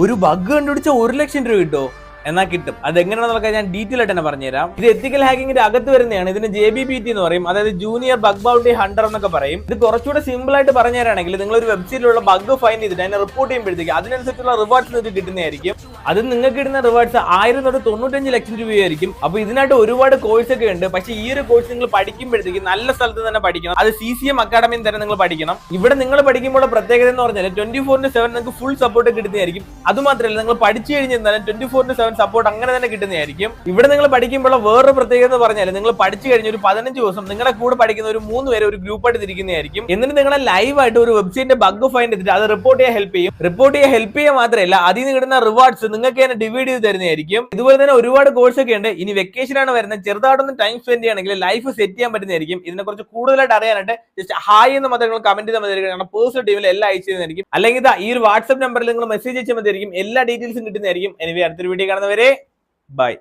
ഒരു ബഗ് കണ്ടുപിടിച്ച 1,00,000 രൂപ കിട്ടോ? എന്നാൽ കിട്ടും. അതെങ്ങനെയാണെന്നൊക്കെ ഞാൻ ഡീറ്റെയിൽ ആയിട്ട് തന്നെ പറഞ്ഞുതരാം. ഇത് എത്തിക്കൽ ഹാക്കിങ്ങിന്റെ അകത്ത് വരുന്നതാണ്. ഇതിന് JBBT എന്ന് പറയും, അതായത് ജൂനിയർ ബഗ് ബൗണ്ടി ഹണ്ടർ എന്നൊക്കെ പറയും. ഇത് കുറച്ചുകൂടെ സിമ്പിൾ ആയിട്ട് പറഞ്ഞു തരാണെങ്കിൽ നിങ്ങൾ ഒരു വെബ്സൈറ്റിലുള്ള ബഗ് ഫൈൻഡ് ചെയ്തിട്ട് അതിനെ റിപ്പോർട്ട് ചെയ്യുമ്പോഴത്തേക്ക് അതിനനുസരിച്ചുള്ള റിവാർഡ്സ് നിങ്ങൾക്ക് കിട്ടുന്നതായിരിക്കും. അത് നിങ്ങൾക്ക് കിട്ടുന്ന റിവാർഡ്സ് 1000 തൊട്ട് 95 ലക്ഷം രൂപയായിരിക്കും. അപ്പൊ ഇതിനായിട്ട് ഒരുപാട് കോഴ്സ് ഒക്കെ ഉണ്ട്. പക്ഷേ ഈ ഒരു കോഴ്സ് നിങ്ങൾ പഠിക്കുമ്പോഴത്തേക്ക് നല്ല സ്ഥലത്ത് തന്നെ പഠിക്കണം. അത് CCM അക്കാഡമിയിൽ തന്നെ നിങ്ങൾ പഠിക്കണം. ഇവിടെ നിങ്ങൾ പഠിക്കുമ്പോൾ പ്രത്യേകത എന്ന് പറഞ്ഞാൽ 24/7 നിങ്ങൾക്ക് ഫുൾ സപ്പോർട്ട് കിട്ടുന്നതായിരിക്കും. അതുമാത്രമല്ല നിങ്ങൾ പഠിച്ചു കഴിഞ്ഞാൽ 24/7 സപ്പോർട്ട് അങ്ങനെ തന്നെ കിട്ടുന്നതായിരിക്കും. ഇവിടെ നിങ്ങൾ പഠിക്കുമ്പോൾ വേറൊരു പ്രത്യേകത എന്ന് പറഞ്ഞാൽ നിങ്ങൾ പഠിച്ചു കഴിഞ്ഞ ഒരു 15 ദിവസം നിങ്ങളുടെ കൂടെ പഠിക്കുന്ന ഒരു 3 പേരെ ഒരു ഗ്രൂപ്പായിട്ട് തിരിക്കുന്നതായിരിക്കും. എന്നിട്ട് നിങ്ങളെ ലൈവായിട്ട് ഒരു വെബ്സൈറ്റിന്റെ ബഗ് ഫൈൻഡ് ചെയ്തിട്ട് അത് റിപ്പോർട്ട് ചെയ്യാൻ ഹെൽപ്പ് ചെയ്യും. റിപ്പോർട്ട് ചെയ്യാൻ ഹെൽപ്പ് ചെയ്യാൻ മാത്രമല്ല അതിൽ നിന്ന് കിട്ടുന്ന റിവാർഡ്സ് നിങ്ങൾക്ക് തന്നെ ഡിവൈഡ് ചെയ്ത് തരുന്നതായിരിക്കും. ഇതുപോലെ തന്നെ ഒരുപാട് കോഴ്സ് ഒക്കെ ഉണ്ട്. ഇനി വെക്കേഷൻ ആണ് വരുന്നത്, ചെറുതായിട്ടൊന്ന് ടൈം സ്പെൻഡ് ചെയ്യുകയാണെങ്കിൽ ലൈഫ് സെറ്റ് ചെയ്യാൻ പറ്റുന്നതായിരിക്കും. ഇതിനെക്കുറിച്ച് കൂടുതലായിട്ട് അറിയാനായിട്ട് ജസ്റ്റ് ഹായ് എന്ന് മാത്രം നിങ്ങൾ കമന്റ് ചെയ്താൽ മതി. കാരണം പേഴ്സണൽ ടീമിൽ എല്ലാം അയച്ചു തരുന്നതായിരിക്കും. അല്ലെങ്കിൽ ഈ ഒരു വാട്സ്ആപ്പ് നമ്പറിൽ നിങ്ങൾ മെസ്സേജ് അയച്ചാൽ മതിയായിരിക്കും. എല്ലാ ഡീറ്റെയിൽസും കിട്ടുന്നതായിരിക്കും. എനിവേ അടുത്തൊരു വീഡിയോ കാണുന്നവരെ ബൈ.